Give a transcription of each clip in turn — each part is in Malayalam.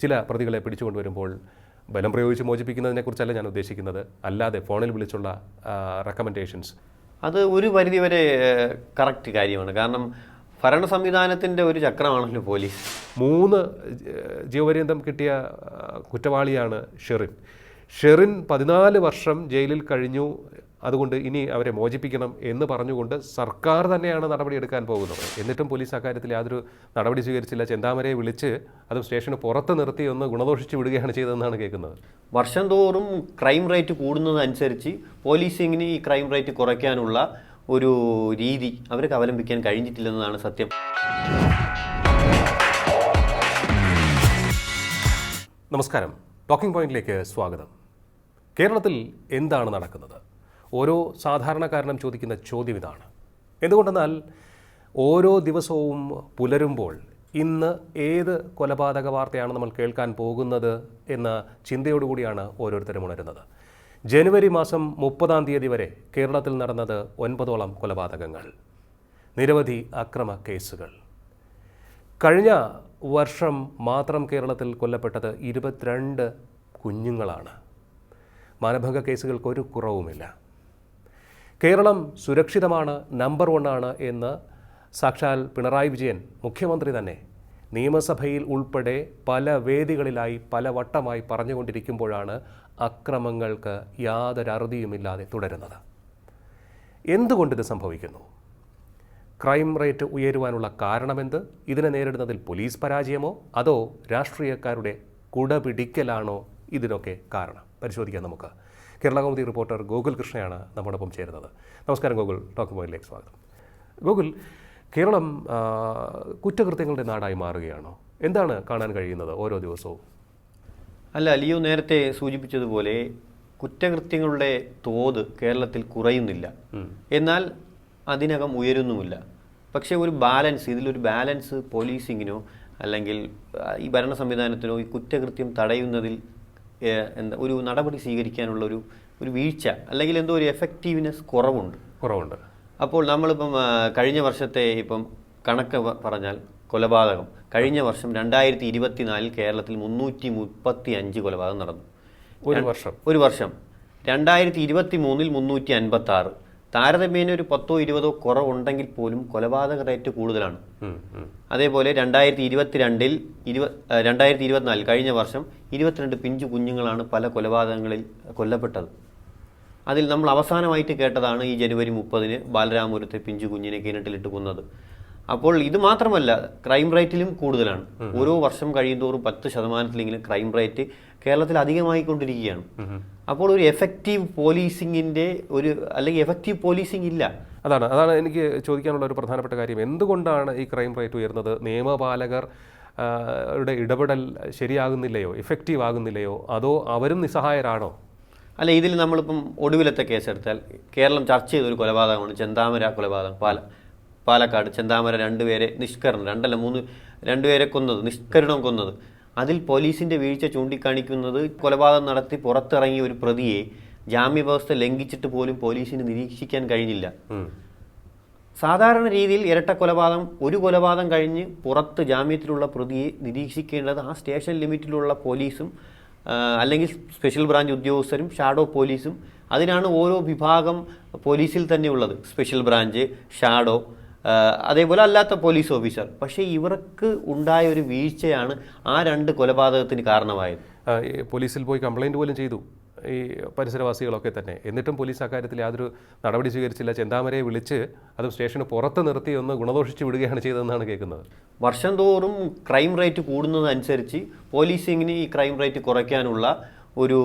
ചില പ്രതികളെ പിടിച്ചുകൊണ്ടുവരുമ്പോൾ ബലം പ്രയോഗിച്ച് മോചിപ്പിക്കുന്നതിനെക്കുറിച്ചല്ല ഞാൻ ഉദ്ദേശിക്കുന്നത്, അല്ലാതെ ഫോണിൽ വിളിച്ചുള്ള റെക്കമെൻഡേഷൻസ്. അത് ഒരു പരിധിവരെ കറക്റ്റ് കാര്യമാണ്. കാരണം ഭരണ സംവിധാനത്തിൻ്റെ ഒരു ചക്രമാണല്ലോ പോലീസ്. 3 ജീവപര്യന്തം കിട്ടിയ കുറ്റവാളിയാണ് ഷെറിൻ 14 വർഷം ജയിലിൽ കഴിഞ്ഞു. അതുകൊണ്ട് ഇനി അവരെ മോചിപ്പിക്കണം എന്ന് പറഞ്ഞുകൊണ്ട് സർക്കാർ തന്നെയാണ് നടപടിയെടുക്കാൻ പോകുന്നത്. എന്നിട്ടും പോലീസ് അക്കാര്യത്തിൽ യാതൊരു നടപടി സ്വീകരിച്ചില്ല. ചെന്താമരയെ വിളിച്ച് അതും സ്റ്റേഷന് പുറത്ത് നിർത്തി ഒന്ന് ഗുണദോഷിച്ച് വിടുകയാണ് ചെയ്തതെന്നാണ് കേൾക്കുന്നത്. വർഷം തോറും ക്രൈം റേറ്റ് കൂടുന്നതനുസരിച്ച് പോലീസിങ്ങിന് ഈ ക്രൈം റേറ്റ് കുറയ്ക്കാനുള്ള ഒരു രീതി അവർക്ക് അവലംബിക്കാൻ കഴിഞ്ഞിട്ടില്ലെന്നതാണ് സത്യം. നമസ്കാരം, ടോക്കിംഗ് പോയിന്റിലേക്ക് സ്വാഗതം. കേരളത്തിൽ എന്താണ് നടക്കുന്നത്? ഓരോ സാധാരണക്കാരനും ചോദിക്കുന്ന ചോദ്യം ഇതാണ്. എന്തുകൊണ്ടെന്നാൽ ഓരോ ദിവസവും പുലരുമ്പോൾ ഇന്ന് ഏത് കൊലപാതക വാർത്തയാണ് നമ്മൾ കേൾക്കാൻ പോകുന്നത് എന്ന ചിന്തയോടുകൂടിയാണ് ഓരോരുത്തരും ഉണരുന്നത്. ജനുവരി മാസം 30-ാം തീയതി വരെ കേരളത്തിൽ നടന്നത് 9ഓളം കൊലപാതകങ്ങൾ, നിരവധി അക്രമ കേസുകൾ. കഴിഞ്ഞ വർഷം മാത്രം കേരളത്തിൽ കൊല്ലപ്പെട്ടത് 22 കുഞ്ഞുങ്ങളാണ്. മാനഭംഗ കേസുകൾക്ക് ഒരു കുറവുമില്ല. കേരളം സുരക്ഷിതമാണ്, നമ്പർ 1 ആണ് എന്ന് സാക്ഷാൽ പിണറായി വിജയൻ മുഖ്യമന്ത്രി തന്നെ നിയമസഭയിൽ ഉൾപ്പെടെ പല വേദികളിലായി പല വട്ടമായി പറഞ്ഞുകൊണ്ടിരിക്കുമ്പോഴാണ് അക്രമങ്ങൾക്ക് യാതൊരു അറുതിയുമില്ലാതെ തുടരുന്നത്. എന്തുകൊണ്ടിത് സംഭവിക്കുന്നു? ക്രൈം റേറ്റ് ഉയരുവാനുള്ള കാരണമെന്ത്? ഇതിനെ നേരിടുന്നതിൽ പോലീസ് പരാജയമോ അതോ രാഷ്ട്രീയക്കാരുടെ കുടപിടിക്കലാണോ ഇതിനൊക്കെ കാരണം? പരിശോധിക്കാൻ നമുക്ക്. കേരള കൗമുദി റിപ്പോർട്ടർ ഗോകുൽ കൃഷ്ണയാണ് നമ്മോടൊപ്പം ചേരുന്നത്. നമസ്കാരം ഗോകുൽ, ടോക്കിംഗ് പോയിന്റിലേക്ക് സ്വാഗതം. ഗോകുൽ, കേരളം കുറ്റകൃത്യങ്ങളുടെ നാടായി മാറുകയാണോ? എന്താണ് കാണാൻ കഴിയുന്നത് ഓരോ ദിവസവും? അല്ല, ലിയോ നേരത്തെ സൂചിപ്പിച്ചതുപോലെ കുറ്റകൃത്യങ്ങളുടെ തോത് കേരളത്തിൽ കുറയുന്നില്ല, എന്നാൽ അതിനകം ഉയരുന്നുമില്ല. പക്ഷേ ഇതിലൊരു ബാലൻസ് പോലീസിങ്ങിനോ അല്ലെങ്കിൽ ഈ ഭരണ സംവിധാനത്തിനോ ഈ കുറ്റകൃത്യം തടയുന്നതിൽ ഒരു നടപടി സ്വീകരിക്കാനുള്ള ഒരു വീഴ്ച അല്ലെങ്കിൽ എന്തോ ഒരു എഫക്റ്റീവ്നെസ് കുറവുണ്ട്. അപ്പോൾ നമ്മളിപ്പം കഴിഞ്ഞ വർഷത്തെ കണക്ക് പറഞ്ഞാൽ കൊലപാതകം കഴിഞ്ഞ വർഷം 2024 കേരളത്തിൽ 335 കൊലപാതകം നടന്നു. ഒരു വർഷം 2023 356. താരതമ്യേന ഒരു 10-20 കുറവുണ്ടെങ്കിൽ പോലും കൊലപാതക റേറ്റ് കൂടുതലാണ്. അതേപോലെ 2024 കഴിഞ്ഞ വർഷം 22 പിഞ്ചു കുഞ്ഞുങ്ങളാണ് പല കൊലപാതകങ്ങളിൽ കൊല്ലപ്പെട്ടത്. അതിൽ നമ്മൾ അവസാനമായിട്ട് കേട്ടതാണ് ഈ ജനുവരി 30-ന് ബാലരാമപുരത്തെ പിഞ്ചു കുഞ്ഞിനെ കിണറ്റിലിട്ട് കൊന്നത്. അപ്പോൾ ഇത് മാത്രമല്ല, ക്രൈം റേറ്റിലും കൂടുതലാണ്. ഓരോ വർഷം കഴിയുന്തോറും 10% ക്രൈം റേറ്റ് കേരളത്തിൽ അധികമായിക്കൊണ്ടിരിക്കുകയാണ്. അപ്പോൾ ഒരു എഫക്റ്റീവ് പോലീസിങ്ങിൻ്റെ അല്ലെങ്കിൽ എഫക്റ്റീവ് പോലീസിങ് ഇല്ല. അതാണ് എനിക്ക് ചോദിക്കാനുള്ള ഒരു പ്രധാനപ്പെട്ട കാര്യം. എന്തുകൊണ്ടാണ് ഈ ക്രൈം റേറ്റ് ഉയർന്നത്? നിയമപാലകർ ഇടപെടൽ ശരിയാകുന്നില്ലയോ, എഫക്റ്റീവ് ആകുന്നില്ലയോ, അതോ അവരും നിസ്സഹായരാണോ? അല്ല, ഇതിൽ നമ്മളിപ്പം ഒടുവിലത്തെ കേസെടുത്താൽ കേരളം ചർച്ച ചെയ്തൊരു കൊലപാതകമാണ് ചെന്താമര കൊലപാതകം. പാലക്കാട് ചെന്താമര 2 പേരെ നിഷ്കരുണം കൊന്നത്. അതിൽ പോലീസിൻ്റെ വീഴ്ച ചൂണ്ടിക്കാണിക്കുന്നത് കൊലപാതകം നടത്തി പുറത്തിറങ്ങിയ ഒരു പ്രതിയെ ജാമ്യവ്യവസ്ഥ ലംഘിച്ചിട്ട് പോലും പോലീസിന് നിരീക്ഷിക്കാൻ കഴിഞ്ഞില്ല. സാധാരണ രീതിയിൽ ഇരട്ട കൊലപാതകം, ഒരു കൊലപാതകം കഴിഞ്ഞ് പുറത്ത് ജാമ്യത്തിലുള്ള പ്രതിയെ നിരീക്ഷിക്കേണ്ടത് ആ സ്റ്റേഷൻ ലിമിറ്റിലുള്ള പോലീസും അല്ലെങ്കിൽ സ്പെഷ്യൽ ബ്രാഞ്ച് ഉദ്യോഗസ്ഥരും ഷാഡോ പോലീസും. അതിനാണ് ഓരോ വിഭാഗം പോലീസിൽ തന്നെ ഉള്ളത്, സ്പെഷ്യൽ ബ്രാഞ്ച്, ഷാഡോ, അതേപോലെ അല്ലാത്ത പോലീസ് ഓഫീസർ. പക്ഷേ ഇവർക്ക് ഉണ്ടായ ഒരു വീഴ്ചയാണ് ആ 2 കൊലപാതകത്തിന് കാരണമായത്. പോലീസിൽ പോയി കംപ്ലൈൻറ്റ് പോലും ചെയ്തു ഈ പരിസരവാസികളൊക്കെ തന്നെ. എന്നിട്ടും പോലീസ് അക്കാര്യത്തിൽ യാതൊരു നടപടി സ്വീകരിച്ചില്ല. ചെന്താമരയെ വിളിച്ച് അതും സ്റ്റേഷന് പുറത്ത് നിർത്തി ഒന്ന് ഗുണദോഷിച്ച് വിടുകയാണ് ചെയ്തതെന്നാണ് കേൾക്കുന്നത്. വർഷം തോറും ക്രൈം റേറ്റ് കൂടുന്നതനുസരിച്ച് പോലീസിങ്ങിന് ഈ ക്രൈം റേറ്റ് കുറയ്ക്കാനുള്ള ഒരു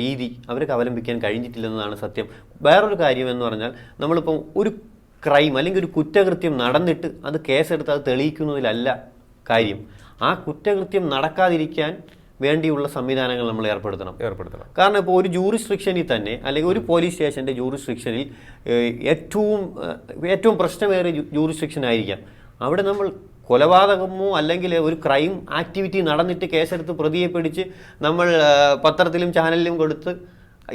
രീതി അവർക്ക് അവലംബിക്കാൻ കഴിഞ്ഞിട്ടില്ലെന്നതാണ് സത്യം. വേറൊരു കാര്യം എന്ന് പറഞ്ഞാൽ, നമ്മളിപ്പം ഒരു ക്രൈം അല്ലെങ്കിൽ ഒരു കുറ്റകൃത്യം നടന്നിട്ട് അത് കേസെടുത്ത് അത് തെളിയിക്കുന്നതിലല്ല കാര്യം. ആ കുറ്റകൃത്യം നടക്കാതിരിക്കാൻ വേണ്ടിയുള്ള സംവിധാനങ്ങൾ നമ്മൾ ഏർപ്പെടുത്തണം. കാരണം ഇപ്പോൾ ഒരു ജൂറിസ്ട്രിക്ഷനിൽ തന്നെ അല്ലെങ്കിൽ ഒരു പോലീസ് സ്റ്റേഷൻ്റെ ജൂറിസ്ട്രിക്ഷനിൽ ഏറ്റവും പ്രശ്നമേറിയ ജൂറിസ്ട്രിക്ഷൻ ആയിരിക്കാം. അവിടെ നമ്മൾ കൊലപാതകമോ അല്ലെങ്കിൽ ഒരു ക്രൈം ആക്ടിവിറ്റി നടന്നിട്ട് കേസെടുത്ത് പ്രതിയെ പിടിച്ച് നമ്മൾ പത്രത്തിലും ചാനലിലും കൊടുത്ത്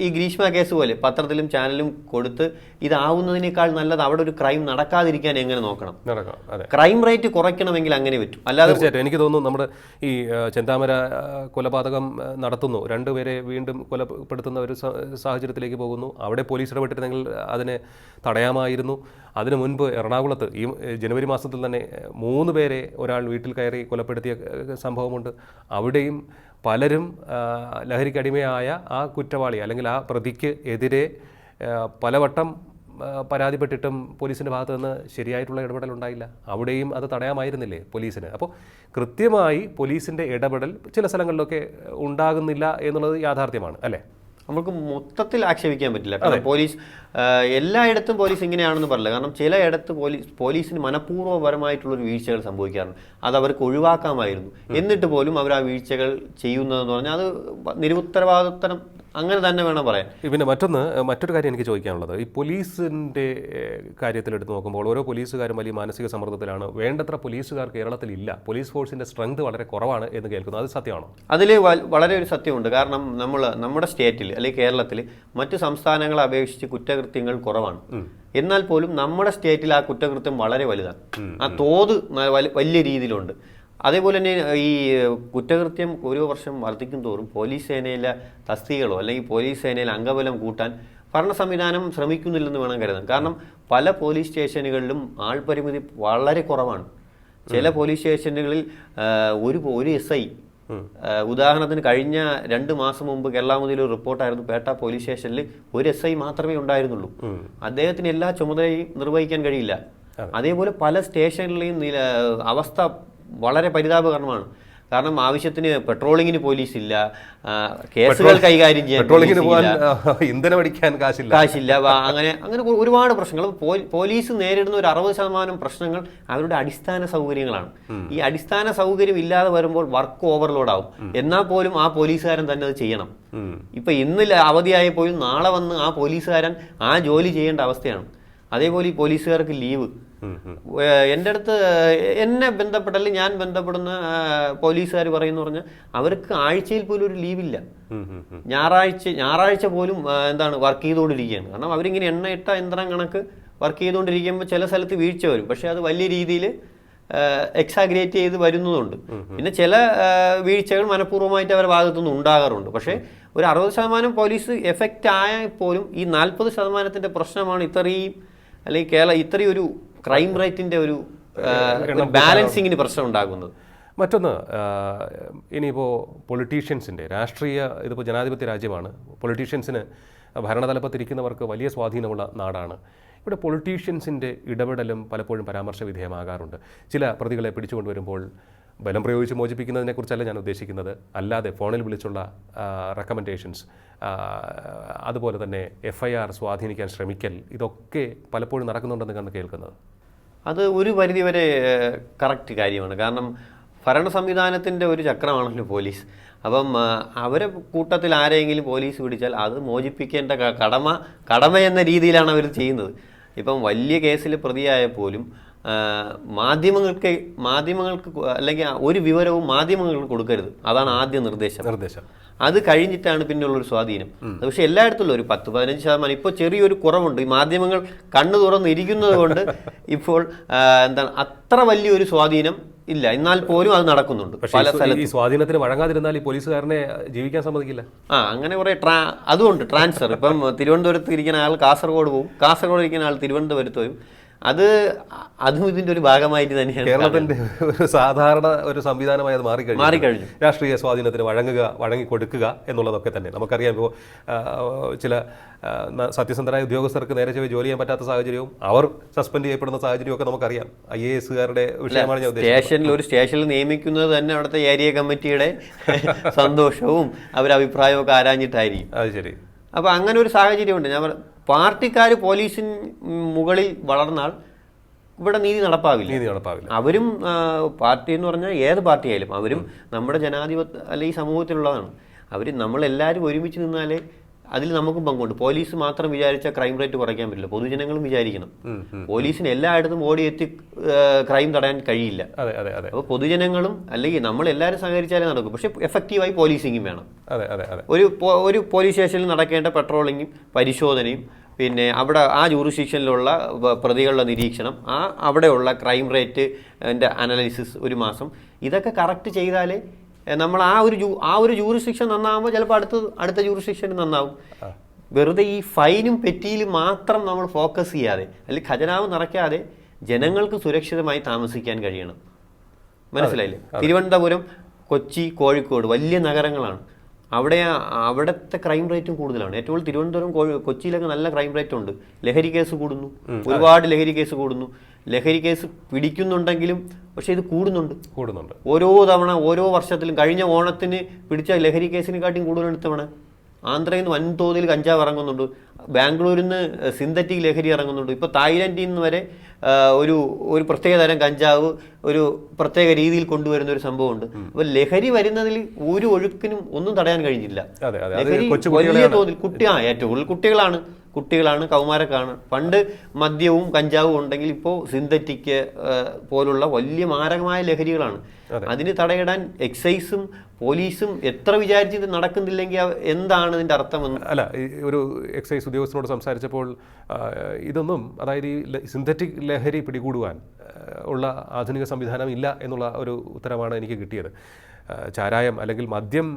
ഈ ഗ്രീഷ്മ കേസ് പോലെ പത്രത്തിലും ചാനലും കൊടുത്ത് ഇതാവുന്നതിനേക്കാൾ നല്ലത് അവിടെ ഒരു ക്രൈം നടക്കാതിരിക്കാൻ എങ്ങനെ നോക്കണം. ക്രൈം റേറ്റ് കുറയ്ക്കണമെങ്കിൽ അങ്ങനെ പറ്റും. അല്ലാതെ തീർച്ചയായിട്ടും എനിക്ക് തോന്നുന്നു നമ്മുടെ ഈ ചെന്താമര കൊലപാതകം നടത്തുന്നു, രണ്ടുപേരെ വീണ്ടും കൊലപ്പെടുത്തുന്ന ഒരു സാഹചര്യത്തിലേക്ക് പോകുന്നു. അവിടെ പോലീസ് ഇടപെട്ടിരുന്നെങ്കിൽ അതിനെ തടയാമായിരുന്നു. അതിനു മുൻപ് എറണാകുളത്ത് ഈ ജനുവരി മാസത്തിൽ തന്നെ 3 പേരെ ഒരാൾ വീട്ടിൽ കയറി കൊലപ്പെടുത്തിയ സംഭവമുണ്ട്. അവിടെയും പലരും ലഹരിക്കടിമയായ ആ കുറ്റവാളി അല്ലെങ്കിൽ ആ പ്രതിക്ക് എതിരെ പലവട്ടം പരാതിപ്പെട്ടിട്ടും പോലീസിൻ്റെ ഭാഗത്തു നിന്ന് ശരിയായിട്ടുള്ള ഇടപെടലുണ്ടായില്ല. അവിടെയും അത് തടയാമായിരുന്നില്ലേ പോലീസിന്? അപ്പോൾ കൃത്യമായി പോലീസിൻ്റെ ഇടപെടൽ ചില സ്ഥലങ്ങളിലൊക്കെ ഉണ്ടാകുന്നില്ല എന്നുള്ളത് യാഥാർത്ഥ്യമാണ് അല്ലേ? നമുക്ക് മൊത്തത്തിൽ ആക്ഷേപിക്കാൻ പറ്റില്ല. കാരണം പോലീസ് എല്ലായിടത്തും പോലീസ് ഇങ്ങനെയാണെന്ന് പറയില്ല. കാരണം ചിലയിടത്ത് പോലീസിന് മനഃപൂർവ്വപരമായിട്ടുള്ളൊരു വീഴ്ചകൾ സംഭവിക്കാറുണ്ട്. അത് അവർക്ക് ഒഴിവാക്കാമായിരുന്നു. എന്നിട്ട് പോലും അവർ ആ വീഴ്ചകൾ ചെയ്യുന്നതെന്ന് പറഞ്ഞാൽ അത് നിരുത്തരവാദിത്തം അങ്ങനെ തന്നെ വേണം പറയാൻ. പിന്നെ മറ്റൊരു കാര്യം എനിക്ക് ചോദിക്കാനുള്ളത്, ഈ പോലീസിൻ്റെ കാര്യത്തിലെടുത്ത് നോക്കുമ്പോൾ ഓരോ പോലീസുകാരും വലിയ മാനസിക സമ്മർദ്ദത്തിലാണ്. വേണ്ടത്ര പോലീസുകാർ കേരളത്തിലില്ല. പോലീസ് ഫോഴ്സിൻ്റെ സ്ട്രെങ്ത് വളരെ കുറവാണ് എന്ന് കേൾക്കുന്നു. അത് സത്യമാണോ? അതിൽ വളരെ ഒരു സത്യമുണ്ട്. കാരണം നമ്മുടെ സ്റ്റേറ്റിൽ അല്ലെങ്കിൽ കേരളത്തിൽ മറ്റ് സംസ്ഥാനങ്ങളെ അപേക്ഷിച്ച് കുറ്റകൃത്യങ്ങൾ കുറവാണ്. എന്നാൽ പോലും നമ്മുടെ സ്റ്റേറ്റിൽ ആ കുറ്റകൃത്യം വളരെ വലുതാണ്. ആ തോത് വലിയ രീതിയിലുണ്ട്. അതേപോലെ തന്നെ ഈ കുറ്റകൃത്യം ഓരോ വർഷം വർദ്ധിക്കും തോറും പോലീസ് സേനയിലെ തസ്തികകളോ അല്ലെങ്കിൽ പോലീസ് സേനയിലെ അംഗബലം കൂട്ടാൻ ഭരണ സംവിധാനം ശ്രമിക്കുന്നില്ലെന്ന് വേണം കരുതാൻ. കാരണം പല പോലീസ് സ്റ്റേഷനുകളിലും ആൾപരിമിതി വളരെ കുറവാണ്. ചില പോലീസ് സ്റ്റേഷനുകളിൽ ഒരു SI, ഉദാഹരണത്തിന് കഴിഞ്ഞ 2 മാസം മുമ്പ് കേരളാമുദിയിൽ ഒരു റിപ്പോർട്ടായിരുന്നു, പേട്ട പോലീസ് സ്റ്റേഷനിൽ ഒരു SI മാത്രമേ ഉണ്ടായിരുന്നുള്ളൂ. അദ്ദേഹത്തിന് എല്ലാ ചുമതലയും നിർവഹിക്കാൻ കഴിയില്ല. അതേപോലെ പല സ്റ്റേഷനിലെയും അവസ്ഥ വളരെ പരിതാപകരമാണ്. കാരണം ആവശ്യത്തിന് പെട്രോളിങ്ങിന് പോലീസ് ഇല്ല, കേസുകൾ കൈകാര്യം ചെയ്യാൻ ഇന്ധനം അടിക്കാൻ കാശില്ല. അങ്ങനെ ഒരുപാട് പ്രശ്നങ്ങൾ പോലീസ് നേരിടുന്ന ഒരു 60% പ്രശ്നങ്ങൾ അവരുടെ അടിസ്ഥാന സൗകര്യങ്ങളാണ്. ഈ അടിസ്ഥാന സൗകര്യം ഇല്ലാതെ വരുമ്പോൾ വർക്ക് ഓവർലോഡ് ആവും. എന്നാൽ പോലും ആ പോലീസുകാരൻ തന്നെ അത് ചെയ്യണം. ഇപ്പൊ ഇന്ന് അവധിയായപ്പോഴും നാളെ വന്ന് ആ പോലീസുകാരൻ ആ ജോലി ചെയ്യേണ്ട അവസ്ഥയാണ്. അതേപോലെ ഈ പോലീസുകാർക്ക് ലീവ്, എൻ്റെ അടുത്ത് എന്നെ ബന്ധപ്പെട്ടാലും ഞാൻ ബന്ധപ്പെടുന്ന പോലീസുകാർ പറയുന്നു പറഞ്ഞാൽ അവർക്ക് ആഴ്ചയിൽ പോലും ഒരു ലീവില്ല. ഞായറാഴ്ച പോലും വർക്ക് ചെയ്തുകൊണ്ടിരിക്കുകയാണ്. കാരണം അവരിങ്ങനെ എണ്ണയിട്ട യന്ത്രം കണക്ക് വർക്ക് ചെയ്തുകൊണ്ടിരിക്കുമ്പോൾ ചില സ്ഥലത്ത് വീഴ്ച വരും. പക്ഷെ അത് വലിയ രീതിയിൽ എക്സാഗ്രേറ്റ് ചെയ്ത് വരുന്നതുണ്ട്. പിന്നെ ചില വീഴ്ചകൾ മനഃപൂർവ്വമായിട്ട് അവരുടെ ഭാഗത്തുനിന്ന് ഉണ്ടാകാറുണ്ട്. പക്ഷേ ഒരു 60% പോലീസ് എഫക്റ്റ് ആയാൽ പോലും ഈ 40%-ന്റെ പ്രശ്നമാണ് ഇത്രയും അല്ലെങ്കിൽ ഇത്രയും ഒരു ക്രൈം റേറ്റിന്റെ ഒരു ബാലൻസിങ്ങിന് പ്രശ്നം ഉണ്ടാകുന്നത്. മറ്റൊന്ന്, ഇനിയിപ്പോൾ പൊളിറ്റീഷ്യൻസിൻ്റെ ഇതിപ്പോൾ ജനാധിപത്യ രാജ്യമാണ്. പൊളിറ്റീഷ്യൻസിന് ഭരണതലപ്പത്തിരിക്കുന്നവർക്ക് വലിയ സ്വാധീനമുള്ള നാടാണ്. ഇവിടെ പൊളിറ്റീഷ്യൻസിൻ്റെ ഇടപെടലും പലപ്പോഴും പരാമർശ വിധേയമാകാറുണ്ട്. ചില പ്രതികളെ പിടിച്ചുകൊണ്ടുവരുമ്പോൾ ബലം പ്രയോഗിച്ച് മോചിപ്പിക്കുന്നതിനെക്കുറിച്ചല്ല ഞാൻ ഉദ്ദേശിക്കുന്നത്, അല്ലാതെ ഫോണിൽ വിളിച്ചുള്ള റെക്കമെൻഡേഷൻസ്, അതുപോലെ തന്നെ FIR സ്വാധീനിക്കാൻ ശ്രമിക്കൽ, ഇതൊക്കെ പലപ്പോഴും നടക്കുന്നുണ്ടെന്ന് കണ്ട് കേൾക്കുന്നത്. അത് ഒരു പരിധിവരെ കറക്റ്റ് കാര്യമാണ്. കാരണം ഭരണ സംവിധാനത്തിൻ്റെ ഒരു ചക്രമാണല്ലോ പോലീസ്. അപ്പം അവരെ കൂട്ടത്തിൽ ആരെങ്കിലും പോലീസ് പിടിച്ചാൽ അത് മോചിപ്പിക്കേണ്ട കടമ എന്ന രീതിയിലാണ് അവർ ചെയ്യുന്നത്. ഇപ്പം വലിയ കേസിൽ പ്രതിയായ പോലും മാധ്യമങ്ങൾക്ക് അല്ലെങ്കിൽ ഒരു വിവരവും മാധ്യമങ്ങൾക്ക് കൊടുക്കരുത്. അതാണ് ആദ്യ നിർദ്ദേശം. അത് കഴിഞ്ഞിട്ടാണ് പിന്നുള്ളൊരു സ്വാധീനം. പക്ഷെ എല്ലായിടത്തുള്ള ഒരു 10-15% ഇപ്പോൾ ചെറിയൊരു കുറവുണ്ട്. ഈ മാധ്യമങ്ങൾ കണ്ണു തുറന്നിരിക്കുന്നത് കൊണ്ട് ഇപ്പോൾ അത്ര വലിയൊരു സ്വാധീനം ഇല്ല. എന്നാൽ പോലും അത് നടക്കുന്നുണ്ട് പല സ്ഥലത്തും. ഈ സ്വാധീനത്തിന് വഴങ്ങാതിരുന്നാൽ ഈ പോലീസുകാരനെ ജീവിക്കാൻ സമ്മതിക്കില്ല. അങ്ങനെ കുറെ അതുകൊണ്ട് ട്രാൻസ്ഫർ. ഇപ്പം തിരുവനന്തപുരത്ത് ഇരിക്കുന്ന ആൾ കാസർഗോഡ് പോകും, കാസർഗോഡ് ഇരിക്കുന്ന ആൾ തിരുവനന്തപുരത്ത് വരും. അതും ഇതിന്റെ ഒരു ഭാഗമായിട്ട് തന്നെയാണ് കേരളത്തിന്റെ ഒരു സാധാരണ ഒരു സംവിധാനമായി അത് മാറിക്കഴിഞ്ഞു. രാഷ്ട്രീയ സ്വാധീനത്തിന് വഴങ്ങിക്കൊടുക്കുക എന്നുള്ളതൊക്കെ തന്നെ നമുക്കറിയാം. ഇപ്പോൾ ചില സത്യസന്ധരായ ഉദ്യോഗസ്ഥർക്ക് നേരെ ജോലി ചെയ്യാൻ പറ്റാത്ത സാഹചര്യവും അവർ സസ്പെൻഡ് ചെയ്യപ്പെടുന്ന സാഹചര്യമൊക്കെ നമുക്കറിയാം. IASകാരുടെ വിഷയമാണ് ഞാൻ ഉദ്ദേശിച്ചത്. ഒരു സ്റ്റേഷനിൽ നിയമിക്കുന്നത് തന്നെ അവിടുത്തെ ഏരിയ കമ്മിറ്റിയുടെ സന്തോഷവും അവരുടെ അഭിപ്രായവും ഒക്കെ ആരാഞ്ഞിട്ടായിരിക്കും. അത് ശരി. അപ്പോൾ അങ്ങനെ ഒരു സാഹചര്യമുണ്ട്. ഞാൻ പാർട്ടിക്കാർ പോലീസിന് മുകളിൽ വളർന്നാൽ ഇവിടെ നീതി നടപ്പാവില്ല. അവരും പാർട്ടി എന്ന് പറഞ്ഞാൽ ഏത് പാർട്ടിയായാലും അവരും നമ്മുടെ ജനാധിപത്യ അല്ലെങ്കിൽ സമൂഹത്തിലുള്ളതാണ്. നമ്മളെല്ലാവരും ഒരുമിച്ച് നിന്നാലേ അതിൽ നമുക്കും പങ്കുണ്ട്. പോലീസ് മാത്രം വിചാരിച്ചാൽ ക്രൈം റേറ്റ് കുറയ്ക്കാൻ പറ്റില്ല, പൊതുജനങ്ങളും വിചാരിക്കണം. പോലീസിന് എല്ലായിടത്തും ഓടിയെത്തി ക്രൈം തടയാൻ കഴിയില്ല. അപ്പോൾ പൊതുജനങ്ങളും അല്ലെങ്കിൽ നമ്മൾ എല്ലാവരും സഹകരിച്ചാലേ നടക്കും. പക്ഷെ എഫക്റ്റീവായി പോലീസിങ്ങും വേണം. ഒരു പോലീസ് സ്റ്റേഷനിൽ നടക്കേണ്ട പെട്രോളിങ്ങും പരിശോധനയും പിന്നെ അവിടെ ആ ജൂറിസ്ഡിക്ഷനിലുള്ള പ്രതികളുടെ നിരീക്ഷണം, അവിടെയുള്ള ക്രൈം റേറ്റ് അനാലിസിസ് ഒരു മാസം, ഇതൊക്കെ കറക്റ്റ് ചെയ്താലേ നമ്മൾ ആ ഒരു ജൂറിസ്ഡിക്ഷൻ നന്നാകുമ്പോൾ ചിലപ്പോൾ അടുത്ത ജൂറിസ്ഡിക്ഷൻ നന്നാവും. വെറുതെ ഈ ഫൈനും പെറ്റിയിലും മാത്രം നമ്മൾ ഫോക്കസ് ചെയ്യാതെ അല്ലെങ്കിൽ ഖജനാവ് നിറയ്ക്കാതെ ജനങ്ങൾക്ക് സുരക്ഷിതമായി താമസിക്കാൻ കഴിയണം. മനസ്സിലായില്ലേ? തിരുവനന്തപുരം, കൊച്ചി, കോഴിക്കോട് വലിയ നഗരങ്ങളാണ്. അവിടുത്തെ ക്രൈം റേറ്റും കൂടുതലാണ്. ഏറ്റവും കൂടുതൽ തിരുവനന്തപുരം, കൊച്ചിയിലൊക്കെ നല്ല ക്രൈം റേറ്റ് ഉണ്ട്. ലഹരി കേസ് കൂടുന്നു, ഒരുപാട് ലഹരി കേസ് കൂടുന്നു. ലഹരി കേസ് പിടിക്കുന്നുണ്ടെങ്കിലും പക്ഷെ ഇത് കൂടുന്നുണ്ട്. ഓരോ തവണ ഓരോ വർഷത്തിലും കഴിഞ്ഞ ഓണത്തിന് പിടിച്ച ലഹരി കേസിനെക്കാട്ടിയും കൂടുതലുണ്ട് തവണ. ആന്ധ്രയിൽ നിന്ന് വൻതോതിൽ കഞ്ചാവ് ഇറങ്ങുന്നുണ്ട്, ബാംഗ്ലൂരിൽ നിന്ന് സിന്തറ്റിക് ലഹരി ഇറങ്ങുന്നുണ്ട്. ഇപ്പോൾ തായ്ലൻഡിൽ നിന്ന് വരെ ഒരു പ്രത്യേക തരം കഞ്ചാവ് ഒരു പ്രത്യേക രീതിയിൽ കൊണ്ടുവരുന്ന ഒരു സംഭവമുണ്ട്. അപ്പോൾ ലഹരി വരുന്നതിൽ ഒരു ഒഴുക്കിനും ഒന്നും തടയാൻ കഴിഞ്ഞില്ല. ലഹരി വലിയ തോതിൽ ഏറ്റവും കൂടുതൽ കുട്ടികളാണ്, കൗമാരക്കാണ്. പണ്ട് മദ്യവും കഞ്ചാവും ഉണ്ടെങ്കിൽ ഇപ്പോൾ സിന്തറ്റിക് പോലുള്ള വലിയ മാരകമായ ലഹരികളാണ്. അതിന് തടയിടാൻ എക്സൈസും പോലീസും എത്ര വിചാരിച്ചത് നടക്കുന്നില്ലെങ്കിൽ എന്താണ് ഇതിൻ്റെ അർത്ഥമെന്ന്. അല്ല, ഒരു എക്സൈസ് ഉദ്യോഗസ്ഥനോട് സംസാരിച്ചപ്പോൾ ഇതൊന്നും, അതായത് ഈ സിന്തറ്റിക് ലഹരി പിടികൂടുവാൻ ഉള്ള ആധുനിക സംവിധാനം ഇല്ല എന്നുള്ള ഒരു ഉത്തരമാണ് എനിക്ക് കിട്ടിയത്. ചാരായം അല്ലെങ്കിൽ മദ്യം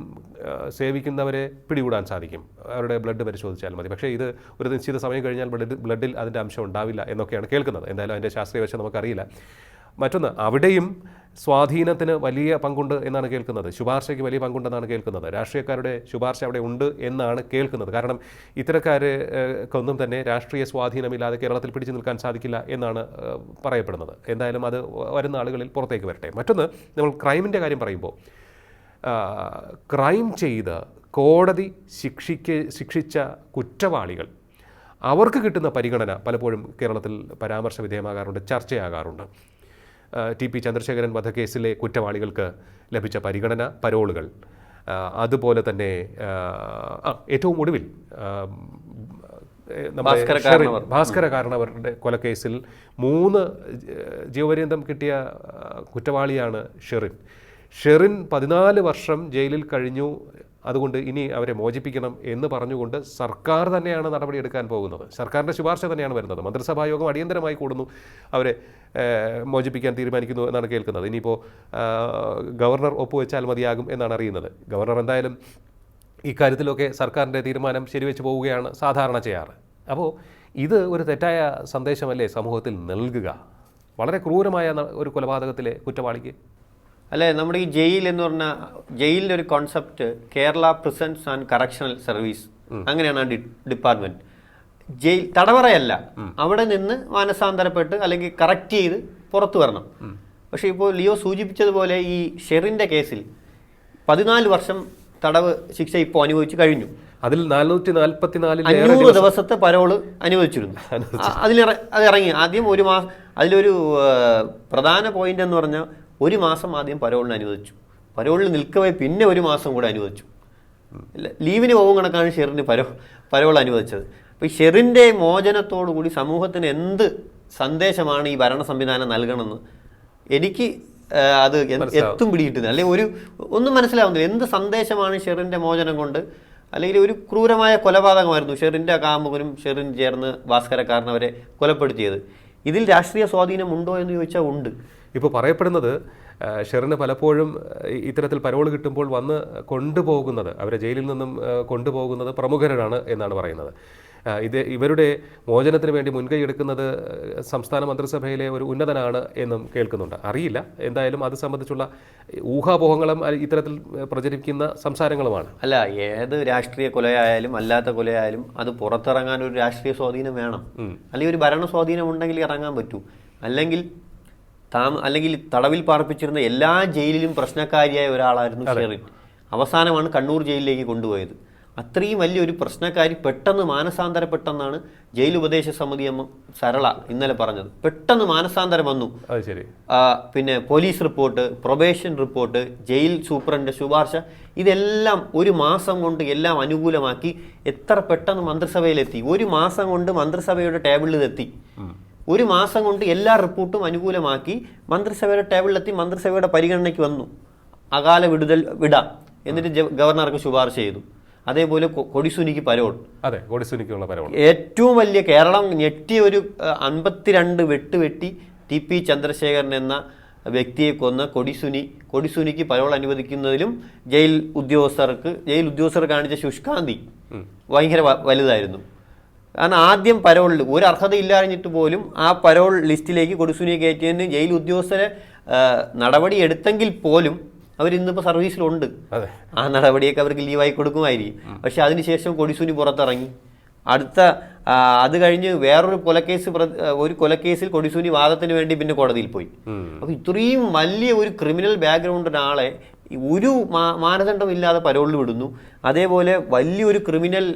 സേവിക്കുന്നവരെ പിടികൂടാൻ സാധിക്കും, അവരുടെ ബ്ലഡ് പരിശോധിച്ചാൽ മതി. പക്ഷേ ഇത് ഒരു നിശ്ചിത സമയം കഴിഞ്ഞാൽ ബ്ലഡിൽ അതിൻ്റെ അംശം ഉണ്ടാവില്ല എന്നൊക്കെയാണ് കേൾക്കുന്നത്. എന്തായാലും അതിൻ്റെ ശാസ്ത്രീയ വശം നമുക്കറിയില്ല. മറ്റൊന്ന്, അവിടെയും സ്വാധീനത്തിന് വലിയ പങ്കുണ്ട് എന്നാണ് കേൾക്കുന്നത്, ശുപാർശയ്ക്ക് വലിയ പങ്കുണ്ടെന്നാണ് കേൾക്കുന്നത്. രാഷ്ട്രീയക്കാരുടെ ശുപാർശ അവിടെ ഉണ്ട് എന്നാണ് കേൾക്കുന്നത്. കാരണം ഇത്തരക്കാർക്കൊന്നും തന്നെ രാഷ്ട്രീയ സ്വാധീനമില്ലാതെ കേരളത്തിൽ പിടിച്ചു നിൽക്കാൻ സാധിക്കില്ല എന്നാണ് പറയപ്പെടുന്നത്. എന്തായാലും അത് വരുന്ന ആളുകളിൽ പുറത്തേക്ക് വരട്ടെ. മറ്റൊന്ന്, നമ്മൾ ക്രൈമിൻ്റെ കാര്യം പറയുമ്പോൾ, ക്രൈം ചെയ്ത് കോടതി ശിക്ഷിച്ച കുറ്റവാളികൾ, അവർക്ക് കിട്ടുന്ന പരിഗണന പലപ്പോഴും കേരളത്തിൽ പരാമർശ വിധേയമാകാറുണ്ട്, ചർച്ചയാകാറുണ്ട്. ടി.പി. ചന്ദ്രശേഖരൻ വധക്കേസിലെ കുറ്റവാളികൾക്ക് ലഭിച്ച പരിഗണന, പരോളുകൾ, അതുപോലെ തന്നെ ഏറ്റവും ഒടുവിൽ ഭാസ്കര കാരണവരുടെ കൊലക്കേസിൽ 3 ജീവപര്യന്തം കിട്ടിയ കുറ്റവാളിയാണ് ഷെറിൻ 14 വർഷം ജയിലിൽ കഴിഞ്ഞു. അതുകൊണ്ട് ഇനി അവരെ മോചിപ്പിക്കണം എന്ന് പറഞ്ഞുകൊണ്ട് സർക്കാർ തന്നെയാണ് നടപടിയെടുക്കാൻ പോകുന്നത്. സർക്കാരിൻ്റെ ശുപാർശ തന്നെയാണ് വരുന്നത്. മന്ത്രിസഭാ യോഗം അടിയന്തരമായി കൂടുന്നു, അവരെ മോചിപ്പിക്കാൻ തീരുമാനിക്കുന്നു എന്നാണ് കേൾക്കുന്നത്. ഇനിയിപ്പോൾ ഗവർണർ ഒപ്പുവെച്ചാൽ മതിയാകും എന്നാണ് അറിയുന്നത്. ഗവർണർ എന്തായാലും ഇക്കാര്യത്തിലൊക്കെ സർക്കാരിൻ്റെ തീരുമാനം ശരിവെച്ച് പോവുകയാണ് സാധാരണ ചെയ്യാറ്. അപ്പോൾ ഇത് ഒരു തെറ്റായ സന്ദേശമല്ലേ സമൂഹത്തിൽ നൽകുക? വളരെ ക്രൂരമായ ഒരു കൊലപാതകത്തിലെ കുറ്റവാളിക്ക്. അല്ലെ, നമ്മുടെ ഈ ജയിൽ എന്ന് പറഞ്ഞാൽ ജയിലിൻ്റെ ഒരു concept Kerala prisons and correctional service, അങ്ങനെയാണ് ആ ഡിപ്പാർട്ട്മെന്റ്. ജയിൽ തടവറയല്ല, അവിടെ നിന്ന് മാനസാന്തരപ്പെട്ട് അല്ലെങ്കിൽ കറക്റ്റ് ചെയ്ത് പുറത്തു വരണം. പക്ഷേ ഇപ്പോൾ ലിയോ സൂചിപ്പിച്ചതുപോലെ ഈ ഷെറിൻ്റെ കേസിൽ 14 വർഷം തടവ് ശിക്ഷ ഇപ്പോൾ അനുഭവിച്ചു കഴിഞ്ഞു. അതിൽ 500 ദിവസത്തെ പരോള് അനുവദിച്ചിരുന്നു. അത് ഇറങ്ങി ആദ്യം 1 മാസം. അതിലൊരു പ്രധാന പോയിന്റ് എന്ന് പറഞ്ഞാൽ 1 മാസം ആദ്യം പരോളിന് അനുവദിച്ചു, പരോളിൽ നിൽക്കവേ പിന്നെ 1 മാസം കൂടെ അനുവദിച്ചു. ലീവിന് പോകും കണക്കാണ് ഷെറിന് പരോൾ അനുവദിച്ചത്. അപ്പോൾ ഈ ഷെറിൻ്റെ മോചനത്തോടുകൂടി സമൂഹത്തിന് എന്ത് സന്ദേശമാണ് ഈ ഭരണ സംവിധാനം നൽകണമെന്ന് എനിക്ക് അത് എത്തും പിടികിട്ടുന്നത്, അല്ലെങ്കിൽ ഒന്നും മനസ്സിലാവുന്നില്ല. എന്ത് സന്ദേശമാണ് ഷെറിൻ്റെ മോചനം കൊണ്ട്? അല്ലെങ്കിൽ ഒരു ക്രൂരമായ കൊലപാതകമായിരുന്നു ഷെറിൻ്റെ കാമുകനും ഷെറിൻ ചേർന്ന് ഭാസ്കരക്കാരനവരെ കൊലപ്പെടുത്തിയത്. ഇതിൽ രാഷ്ട്രീയ സ്വാധീനം ഉണ്ടോ എന്ന് ചോദിച്ചാൽ ഉണ്ട്. ഇപ്പോൾ പറയപ്പെടുന്നത് ഷെറിന് പലപ്പോഴും ഇത്തരത്തിൽ പരോൾ കിട്ടുമ്പോൾ വന്ന് കൊണ്ടുപോകുന്നത്, അവരെ ജയിലിൽ നിന്നും കൊണ്ടുപോകുന്നത് പ്രമുഖരാണ് എന്നാണ് പറയുന്നത്. ഇവരുടെ മോചനത്തിന് വേണ്ടി മുൻകൈ എടുക്കുന്നത് സംസ്ഥാന മന്ത്രിസഭയിലെ ഒരു ഉന്നതനാണ് എന്നും കേൾക്കുന്നുണ്ട്. അറിയില്ല, എന്തായാലും അത് സംബന്ധിച്ചുള്ള ഊഹാപോഹങ്ങളും ഇത്തരത്തിൽ പ്രചരിക്കുന്ന സംസാരങ്ങളുമാണ്. അല്ല, ഏത് രാഷ്ട്രീയ കൊലയായാലും അല്ലാത്ത കൊലയായാലും അത് പുറത്തിറങ്ങാൻ ഒരു രാഷ്ട്രീയ സ്വാധീനം വേണം, അല്ലെങ്കിൽ ഒരു ഭരണ സ്വാധീനം ഉണ്ടെങ്കിൽ ഇറങ്ങാൻ പറ്റൂ. അല്ലെങ്കിൽ തടവിൽ പാർപ്പിച്ചിരുന്ന എല്ലാ ജയിലിലും പ്രശ്നക്കാരിയായ ഒരാളായിരുന്നു ഷെറിൻ. അവസാനമാണ് കണ്ണൂർ ജയിലിലേക്ക് കൊണ്ടുപോയത്. അത്രയും വലിയൊരു പ്രശ്നക്കാരി പെട്ടെന്ന് മാനസാന്തരപ്പെട്ടെന്നാണ് ജയിൽ ഉപദേശ സമിതി അമ്മ സരള ഇന്നലെ പറഞ്ഞത്. പെട്ടെന്ന് മാനസാന്തരം വന്നു. അത് ശരി. പിന്നെ police report, probation report, jail superintendent ശുപാർശ, ഇതെല്ലാം ഒരു മാസം കൊണ്ട് എല്ലാം അനുകൂലമാക്കി എത്ര പെട്ടെന്ന് മന്ത്രിസഭയിലെത്തി. ഒരു മാസം കൊണ്ട് മന്ത്രിസഭയുടെ ടേബിളിലെത്തി. ഒരു മാസം കൊണ്ട് എല്ലാ റിപ്പോർട്ടും അനുകൂലമാക്കി മന്ത്രിസഭയുടെ ടേബിളിലെത്തി, മന്ത്രിസഭയുടെ പരിഗണനയ്ക്ക് വന്നു. അകാല വിടാം എന്നിട്ട് ഗവർണർക്ക് ശുപാർശ ചെയ്തു. അതേപോലെ കൊടിസുനിക്ക് പരോൾ. അതെ, കൊടിസുനിക്കുള്ള പരോൾ. ഏറ്റവും വലിയ കേരളം ഞെട്ടിയ ഒരു 52 വെട്ടി TP ചന്ദ്രശേഖരൻ എന്ന വ്യക്തിയെ കൊന്ന കൊടിസുനിക്ക് പരോൾ അനുവദിക്കുന്നതിലും ജയിൽ ഉദ്യോഗസ്ഥർ കാണിച്ച ശുഷ്കാന്തി ഭയങ്കര വലുതായിരുന്നു. കാരണം ആദ്യം പരോളിൽ ഒരു അർഹതയില്ലാഞ്ഞിട്ട് പോലും ആ പരോൾ ലിസ്റ്റിലേക്ക് കൊടിസുനിയെ കയറ്റിയതിന് ജയിൽ ഉദ്യോഗസ്ഥരെ നടപടി എടുത്തെങ്കിൽ പോലും അവരിന്നിപ്പോൾ സർവീസിലുണ്ട്. ആ നടപടിയൊക്കെ അവർക്ക് ലീവായി കൊടുക്കുമായിരിക്കും. പക്ഷെ അതിനുശേഷം കൊടിസുനി പുറത്തിറങ്ങി. അത് കഴിഞ്ഞ് വേറൊരു കൊലക്കേസിൽ കൊടിസുനി വാദത്തിന് വേണ്ടി പിന്നെ കോടതിയിൽ പോയി. അപ്പോൾ ഇത്രയും വലിയ ഒരു ക്രിമിനൽ ബാക്ക്ഗ്രൗണ്ട് ഒരാളെ ഒരു മാനദണ്ഡമില്ലാതെ പരോളിൽ വിടുന്നു. അതേപോലെ വലിയൊരു ക്രിമിനൽ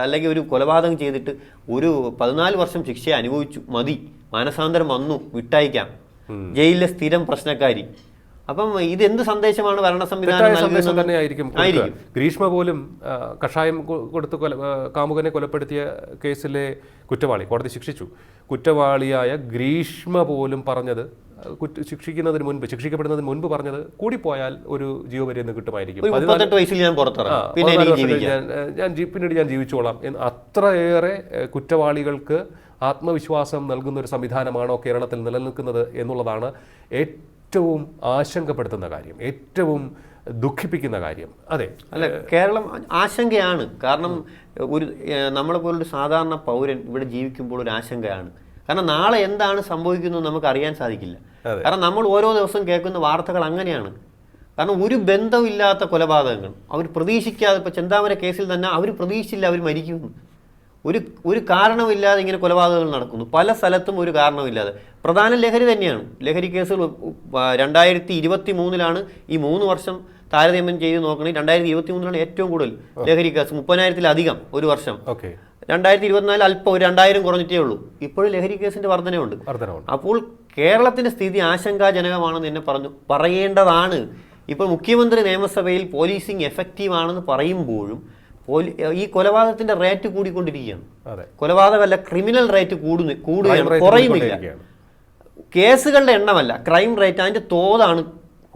അല്ലെങ്കിൽ ഒരു കൊലപാതകം ചെയ്തിട്ട് ഒരു 14 വർഷം ശിക്ഷ അനുഭവിച്ചു, മതി, മാനസാന്തരം വന്നു, വിട്ടയക്കാം, ജയിലിലെ സ്ഥിരം പ്രശ്നക്കാരി. അപ്പം ഇതെന്ത് സന്ദേശമാണ് ഭരണ സംവിധാനം തന്നെയായിരിക്കും. ഗ്രീഷ്മ പോലും കഷായം കൊടുത്ത് കാമുകനെ കൊലപ്പെടുത്തിയ കേസിലെ കുറ്റവാളി കോടതി ശിക്ഷിച്ചു. കുറ്റവാളിയായ ഗ്രീഷ്മ പോലും പറഞ്ഞത്, ശിക്ഷിക്കപ്പെടുന്നതിന് മുൻപ് പറഞ്ഞത്, കൂടിപ്പോയാൽ ഒരു ജീവപര്യന്തം കിട്ടുമായിരിക്കും, 18 വയസ്സിൽ ഞാൻ പിന്നീട് ഞാൻ ജീവിച്ചോളാം എന്ന്. അത്രയേറെ കുറ്റവാളികൾക്ക് ആത്മവിശ്വാസം നൽകുന്ന ഒരു സംവിധാനമാണോ കേരളത്തിൽ നിലനിൽക്കുന്നത് എന്നുള്ളതാണ് ഏറ്റവും ആശങ്കപ്പെടുത്തുന്ന കാര്യം, ഏറ്റവും ദുഃഖിപ്പിക്കുന്ന കാര്യം. അതെ, അല്ല, കേരളം ആശങ്കയാണ്. കാരണം നമ്മളെ പോലൊരു സാധാരണ പൗരൻ ഇവിടെ ജീവിക്കുമ്പോൾ ഒരു ആശങ്കയാണ്. കാരണം നാളെ എന്താണ് സംഭവിക്കുന്നത് നമുക്ക് അറിയാൻ സാധിക്കില്ല. കാരണം നമ്മൾ ഓരോ ദിവസം കേൾക്കുന്ന വാർത്തകൾ അങ്ങനെയാണ്. കാരണം ഒരു ബന്ധമില്ലാത്ത കൊലപാതകങ്ങൾ, അവർ പ്രതീക്ഷിക്കാതെ, ഇപ്പോൾ ചെന്താമര കേസിൽ തന്നെ അവർ പ്രതീക്ഷിച്ചില്ല അവർ മരിക്കുന്നു. ഒരു കാരണമില്ലാതെ ഇങ്ങനെ കൊലപാതകങ്ങൾ നടക്കുന്നു പല സ്ഥലത്തും, ഒരു കാരണമില്ലാതെ. പ്രധാന ലഹരി തന്നെയാണ്. ലഹരി കേസുകൾ 2023 ഈ 3 വർഷം താരതമ്യം ചെയ്ത് നോക്കണമെങ്കിൽ 2023 ഏറ്റവും കൂടുതൽ ലഹരി കേസ്, 30,000-ലധികം ഒരു വർഷം. 2024 അല്പം ഒരു 2000 കുറഞ്ഞിട്ടേ ഉള്ളൂ. ഇപ്പോഴും ലഹരി കേസിന്റെ വർധനയുണ്ട്. അപ്പോൾ കേരളത്തിന്റെ സ്ഥിതി ആശങ്കാജനകമാണെന്ന് എന്നെ പറയേണ്ടതാണ്. ഇപ്പോൾ മുഖ്യമന്ത്രി നിയമസഭയിൽ പോലീസിങ് എഫക്റ്റീവ് ആണെന്ന് പറയുമ്പോഴും ഈ കൊലപാതകത്തിന്റെ റേറ്റ് കൂടിക്കൊണ്ടിരിക്കുകയാണ്. കൊലപാതകമല്ല, ക്രിമിനൽ റേറ്റ് കൂടുകയാണ്, കുറയുന്നില്ല. കേസുകളുടെ എണ്ണമല്ല, ക്രൈം റേറ്റ്, അതിന്റെ തോതാണ്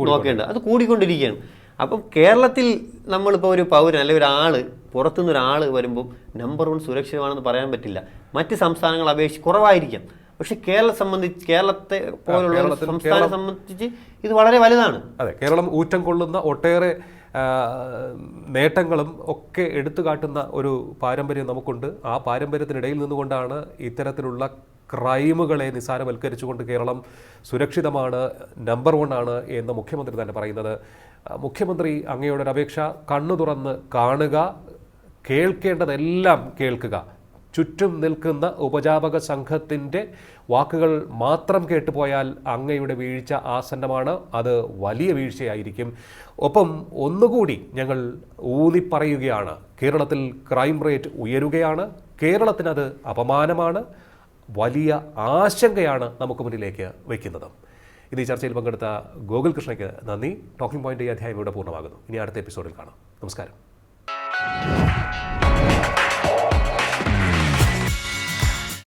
നോക്കേണ്ടത്. അത് കൂടിക്കൊണ്ടിരിക്കുകയാണ്. അപ്പം കേരളത്തിൽ നമ്മളിപ്പോൾ ഒരു പൗരൻ അല്ലെങ്കിൽ ഒരാൾ, പുറത്തുനിന്ന് ഒരാൾ വരുമ്പോൾ നമ്പർ 1 സുരക്ഷിതമാണെന്ന് പറയാൻ പറ്റില്ല. മറ്റ് സംസ്ഥാനങ്ങൾ അപേക്ഷിച്ച് കുറവായിരിക്കാം. പക്ഷെ കേരളത്തെ പോലുള്ള സംസ്ഥാനം സംബന്ധിച്ച് ഇത് വളരെ വലുതാണ്. അതെ, കേരളം ഊറ്റം കൊള്ളുന്ന ഒട്ടേറെ നേട്ടങ്ങളും ഒക്കെ എടുത്തു കാട്ടുന്ന ഒരു പാരമ്പര്യം നമുക്കുണ്ട്. ആ പാരമ്പര്യത്തിനിടയിൽ നിന്നുകൊണ്ടാണ് ഇത്തരത്തിലുള്ള ക്രൈമുകളെ നിസ്സാരവൽക്കരിച്ചുകൊണ്ട് കേരളം സുരക്ഷിതമാണ്, നമ്പർ 1 ആണ് എന്ന് മുഖ്യമന്ത്രി തന്നെ പറയുന്നത്. മുഖ്യമന്ത്രി, അങ്ങയുടെ ഒരു അപേക്ഷ, കണ്ണു തുറന്ന് കാണുക, കേൾക്കേണ്ടതെല്ലാം കേൾക്കുക. ചുറ്റും നിൽക്കുന്ന ഉപജാപക സംഘത്തിൻ്റെ വാക്കുകൾ മാത്രം കേട്ടുപോയാൽ അങ്ങയുടെ വീഴ്ച ആസന്നമാണ്. അത് വലിയ വീഴ്ചയായിരിക്കും. ഒപ്പം ഒന്നുകൂടി ഞങ്ങൾ ഊന്നിപ്പറയുകയാണ്, കേരളത്തിൽ ക്രൈം റേറ്റ് ഉയരുകയാണ്. കേരളത്തിനത് അപമാനമാണ്, വലിയ ആശങ്കയാണ് നമുക്ക് മുന്നിലേക്ക് വയ്ക്കുന്നത്. ഇന്ന് ഈ ചർച്ചയിൽ പങ്കെടുത്ത ഗോകുൽ കൃഷ്ണയ്ക്ക് നന്ദി. ടോക്കിംഗ് പോയിന്റ് ഈ അധ്യായം ഇവിടെ പൂർണ്ണമാകുന്നു. ഇനി അടുത്ത എപ്പിസോഡിൽ കാണാം. നമസ്കാരം.